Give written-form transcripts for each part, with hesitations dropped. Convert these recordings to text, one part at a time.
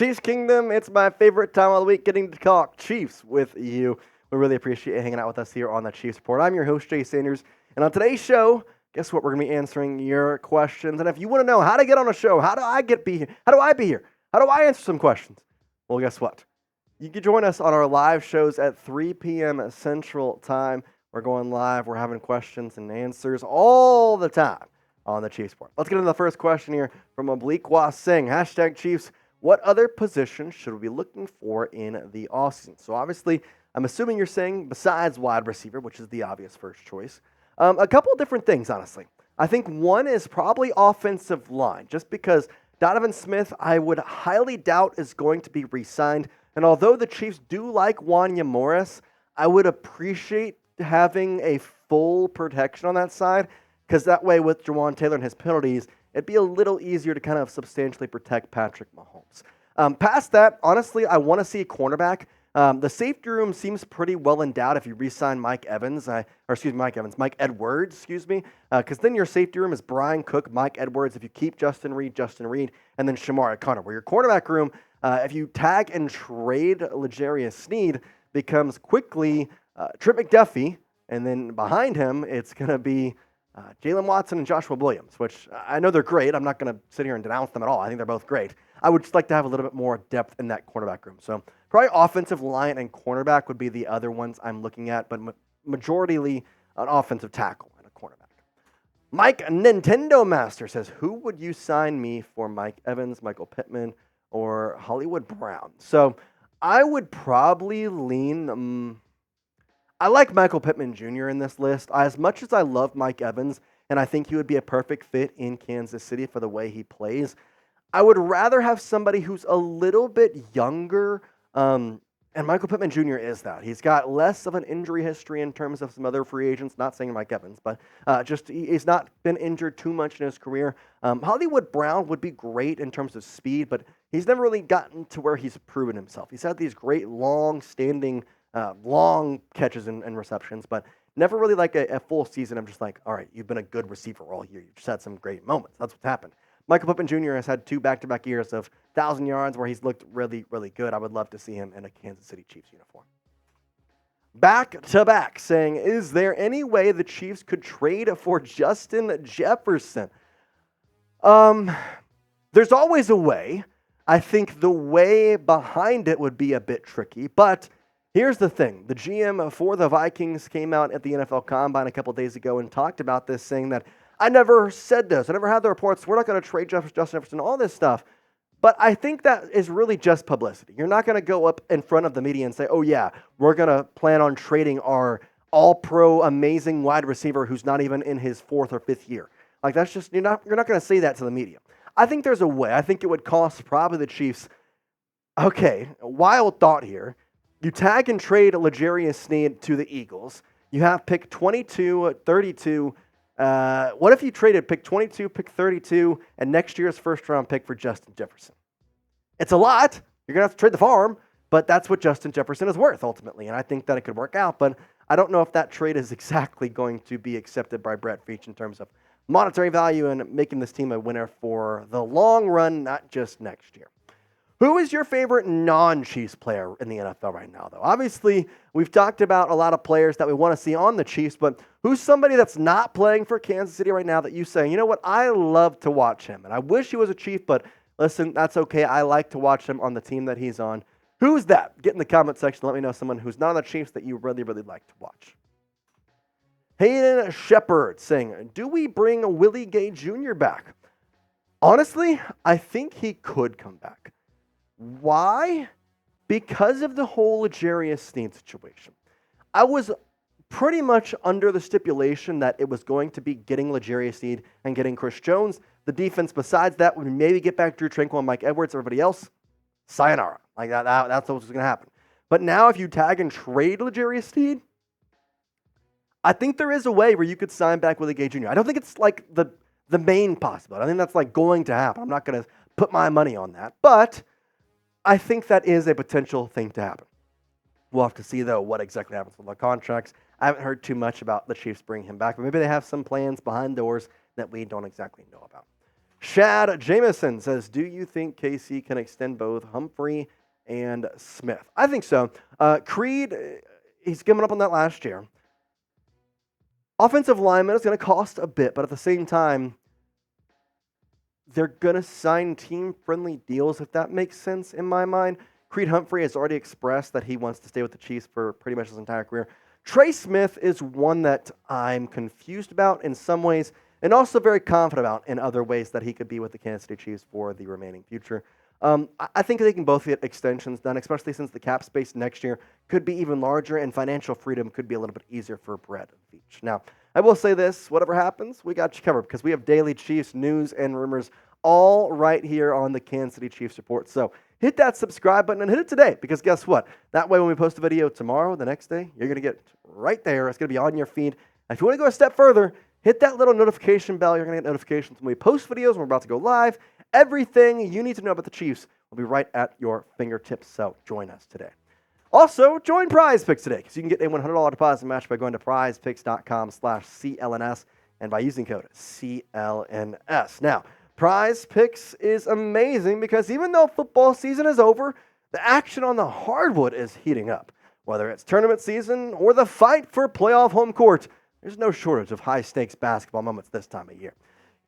Chiefs Kingdom, it's my favorite time of the week getting to talk Chiefs with you. We really appreciate you hanging out with us here on the Chiefs Report. I'm your host, Jay Sanders, and on today's show, guess what? We're going to be answering your questions. And if you want to know how to get on a show, how do I be here? How do I answer some questions? Well, guess what? You can join us on our live shows at 3 p.m. Central Time. We're going live. We're having questions and answers all the time on the Chiefs Report. Let's get into the first question here from Obliqua Singh. Hashtag Chiefs. What other position should we be looking for in the offseason? So obviously, I'm assuming you're saying besides wide receiver, which is the obvious first choice. A couple of different things, honestly. I think one is probably offensive line, just because Donovan Smith, I would highly doubt is going to be re-signed. And although the Chiefs do like Wanya Morris, I would appreciate having a full protection on that side, because that way with Jawan Taylor and his penalties, it'd be a little easier to kind of substantially protect Patrick Mahomes. Past that, honestly, I want to see a cornerback. The safety room seems pretty well endowed if you re-sign Mike Edwards, because then your safety room is Brian Cook, Mike Edwards. If you keep Justin Reed, and then Shamar O'Connor. Where your cornerback room, if you tag and trade L'Jarius Sneed, becomes quickly Trent McDuffie, and then behind him, it's going to be Jalen Watson and Joshua Williams, which I know they're great. I'm not going to sit here and denounce them at all. I think they're both great. I would just like to have a little bit more depth in that cornerback room. So probably offensive line and cornerback would be the other ones I'm looking at, but majoritarily an offensive tackle and a cornerback. Mike Nintendo Master says, who would you sign me for Mike Evans, Michael Pittman, or Hollywood Brown? So I would probably lean... I like Michael Pittman Jr. in this list. As much as I love Mike Evans, and I think he would be a perfect fit in Kansas City for the way he plays, I would rather have somebody who's a little bit younger, and Michael Pittman Jr. is that. He's got less of an injury history in terms of some other free agents, not saying Mike Evans, but he's not been injured too much in his career. Hollywood Brown would be great in terms of speed, but he's never really gotten to where he's proven himself. He's had these great long-standing long catches and receptions, but never really like a full season. I'm just like, all right, you've been a good receiver all year. You've just had some great moments. That's what's happened. Michael Pittman Jr. has had 2 back-to-back years of 1,000 yards where he's looked really, really good. I would love to see him in a Kansas City Chiefs uniform. Back-to-back saying, is there any way the Chiefs could trade for Justin Jefferson? There's always a way. I think the way behind it would be a bit tricky, but here's the thing. The GM for the Vikings came out at the NFL Combine a couple days ago and talked about this, saying that I never said this. I never had the reports. We're not going to trade Justin Jefferson, all this stuff. But I think that is really just publicity. You're not going to go up in front of the media and say, oh, yeah, we're going to plan on trading our all-pro amazing wide receiver who's not even in his 4th or 5th year. Like, that's just, you're not going to say that to the media. I think there's a way. I think it would cost probably the Chiefs. Okay, wild thought here. You tag and trade L'Jarius Sneed to the Eagles. You have pick 22, 32. What if you traded pick 22, pick 32, and next year's first-round pick for Justin Jefferson? It's a lot. You're going to have to trade the farm, but that's what Justin Jefferson is worth ultimately, and I think that it could work out, but I don't know if that trade is exactly going to be accepted by Brett Veach in terms of monetary value and making this team a winner for the long run, not just next year. Who is your favorite non-Chiefs player in the NFL right now, though? Obviously, we've talked about a lot of players that we want to see on the Chiefs, but who's somebody that's not playing for Kansas City right now that you say, you know what, I love to watch him, and I wish he was a Chief, but listen, that's okay. I like to watch him on the team that he's on. Who's that? Get in the comment section. Let me know someone who's not on the Chiefs that you really, really like to watch. Hayden Shepard saying, do we bring Willie Gay Jr. back? Honestly, I think he could come back. Why? Because of the whole L'Jarius Sneed situation. I was pretty much under the stipulation that it was going to be getting L'Jarius Sneed and getting Chris Jones. The defense besides that would maybe get back Drew Tranquill and Mike Edwards. Everybody else, sayonara. Like that's what's going to happen. But now if you tag and trade L'Jarius Sneed, I think there is a way where you could sign back Willie Gay Jr. I don't think it's like the main possibility. I think that's like going to happen. I'm not going to put my money on that. But I think that is a potential thing to happen. We'll have to see, though, what exactly happens with the contracts. I haven't heard too much about the Chiefs bringing him back, but maybe they have some plans behind doors that we don't exactly know about. Shad Jameson says, do you think KC can extend both Humphrey and Smith? I think so. Creed, he's given up on that last year. Offensive lineman is going to cost a bit, but at the same time, they're going to sign team-friendly deals, if that makes sense in my mind. Creed Humphrey has already expressed that he wants to stay with the Chiefs for pretty much his entire career. Trey Smith is one that I'm confused about in some ways and also very confident about in other ways that he could be with the Kansas City Chiefs for the remaining future. I think they can both get extensions done, especially since the cap space next year could be even larger and financial freedom could be a little bit easier for Brett Veach. Now, I will say this, whatever happens, we got you covered because we have daily Chiefs news and rumors all right here on the Kansas City Chiefs Report. So hit that subscribe button and hit it today because guess what? That way when we post a video tomorrow, the next day, you're going to get right there. It's going to be on your feed. And if you want to go a step further, hit that little notification bell. You're going to get notifications when we post videos, when we're about to go live. Everything you need to know about the Chiefs will be right at your fingertips. So join us today. Also, join Prize Picks today because you can get a $100 deposit match by going to prizepicks.com/CLNS and by using code CLNS. Now, Prize Picks is amazing because even though football season is over, the action on the hardwood is heating up. Whether it's tournament season or the fight for playoff home court, there's no shortage of high-stakes basketball moments this time of year.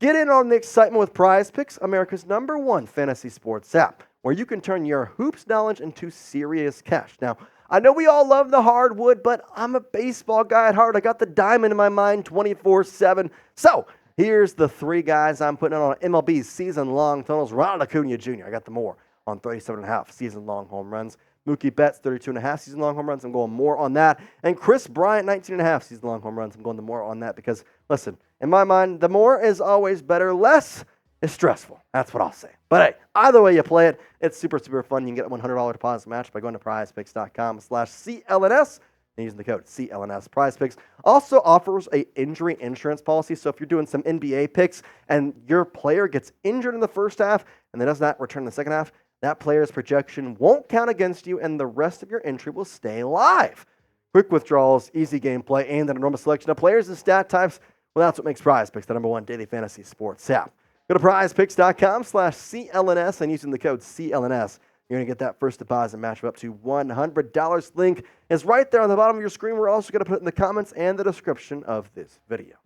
Get in on the excitement with Prize Picks, America's #1 fantasy sports app, where you can turn your hoops knowledge into serious cash. Now, I know we all love the hardwood, but I'm a baseball guy at heart. I got the diamond in my mind 24/7. So, here's the 3 guys I'm putting on MLB's season-long totals. Ronald Acuna Jr., I got the more on 37.5 season-long home runs. Mookie Betts, 32.5 season-long home runs. I'm going more on that. And Chris Bryant, 19.5 season-long home runs. I'm going the more on that because, listen, in my mind, the more is always better. Less is stressful. That's what I'll say. But hey, either way you play it, it's super, super fun. You can get a $100 deposit match by going to prizepicks.com/CLNS and using the code CLNS. Prize Picks also offers a injury insurance policy. So if you're doing some NBA picks and your player gets injured in the first half and then does not return in the second half, that player's projection won't count against you and the rest of your entry will stay live. Quick withdrawals, easy gameplay, and an enormous selection of players and stat types. Well, that's what makes Prize Picks the #1 daily fantasy sports app. Go to prizepicks.com/CLNS and using the code CLNS, you're going to get that first deposit match of up to $100. Link is right there on the bottom of your screen. We're also going to put it in the comments and the description of this video.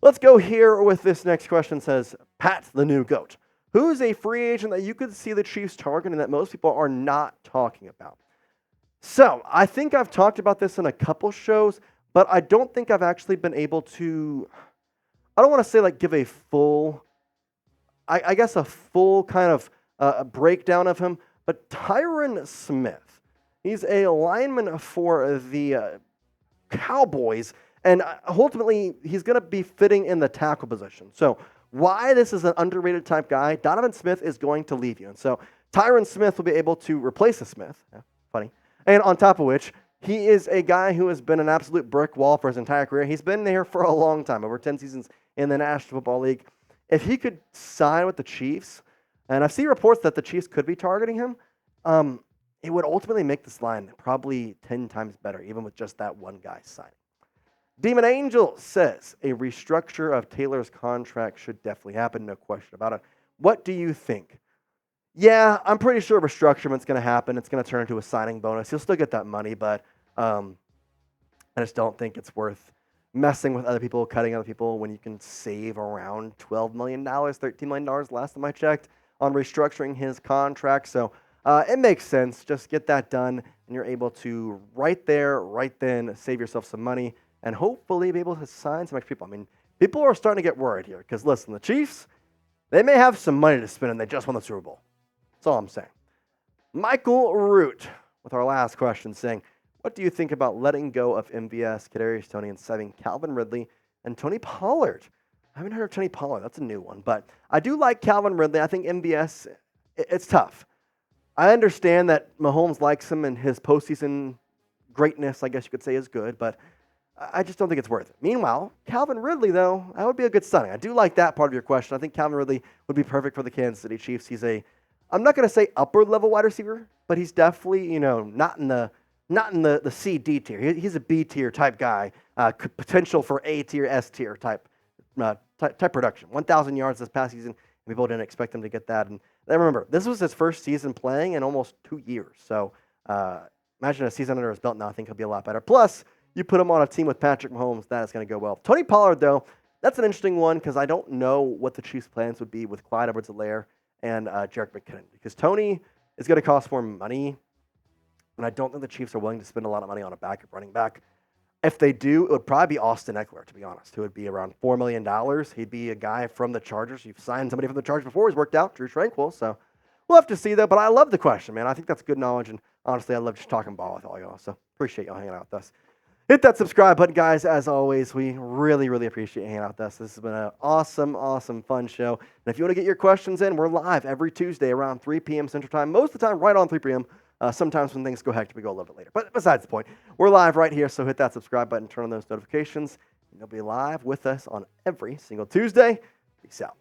Let's go here with this next question. It says, Pat the new GOAT. Who's a free agent that you could see the Chiefs targeting that most people are not talking about? So, I think I've talked about this in a couple shows, but I don't think I've actually been able to, I don't want to say like give a full, I guess a full kind of a breakdown of him, but Tyron Smith, he's a lineman for the Cowboys, and ultimately he's going to be fitting in the tackle position. So, why this is an underrated type guy, Donovan Smith is going to leave you. And so Tyron Smith will be able to replace a Smith. Yeah, funny. And on top of which, he is a guy who has been an absolute brick wall for his entire career. He's been there for a long time, over 10 seasons in the National Football League. If he could sign with the Chiefs, and I've seen reports that the Chiefs could be targeting him, it would ultimately make this line probably 10 times better, even with just that one guy signing. Demon Angel says a restructure of Taylor's contract should definitely happen, no question about it. What do you think? Yeah, I'm pretty sure restructurement's going to happen. It's going to turn into a signing bonus. He'll still get that money, but I just don't think it's worth messing with other people, cutting other people when you can save around $12 million, $13 million last time I checked on restructuring his contract. So it makes sense. Just get that done, and you're able to right there, right then, save yourself some money and hopefully be able to sign some extra people. I mean, people are starting to get worried here because, listen, the Chiefs, they may have some money to spend and they just won the Super Bowl. That's all I'm saying. Michael Root with our last question saying, what do you think about letting go of MVS, Kadarius Toney, and signing Calvin Ridley and Tony Pollard? I haven't heard of Tony Pollard. That's a new one. But I do like Calvin Ridley. I think MVS, it's tough. I understand that Mahomes likes him and his postseason greatness, I guess you could say, is good, but I just don't think it's worth it. Meanwhile, Calvin Ridley, though, that would be a good signing. I do like that part of your question. I think Calvin Ridley would be perfect for the Kansas City Chiefs. He's I'm not going to say upper-level wide receiver, but he's definitely, not in the C, D tier. He's a B tier type guy, potential for A tier, S tier type type production. 1,000 yards this past season, and people didn't expect him to get that. And then remember, this was his first season playing in almost 2 years. So imagine a season under his belt now. I think he'll be a lot better. Plus, you put him on a team with Patrick Mahomes, that is going to go well. Tony Pollard, though, that's an interesting one because I don't know what the Chiefs' plans would be with Clyde Edwards-Helaire and Jerick McKinnon, because Tony is going to cost more money, and I don't think the Chiefs are willing to spend a lot of money on a backup running back. If they do, it would probably be Austin Eckler, to be honest, who would be around $4 million. He'd be a guy from the Chargers. You've signed somebody from the Chargers before. He's worked out, Drew Tranquill. So we'll have to see, though. But I love the question, man. I think that's good knowledge. And honestly, I love just talking ball with all y'all. So appreciate y'all hanging out with us. Hit that subscribe button, guys. As always, we really, really appreciate you hanging out with us. This has been an awesome, awesome, fun show. And if you want to get your questions in, we're live every Tuesday around 3 p.m. Central Time. Most of the time, right on 3 p.m. Sometimes when things go hectic, we go a little bit later. But besides the point, we're live right here, so hit that subscribe button, turn on those notifications, and you'll be live with us on every single Tuesday. Peace out.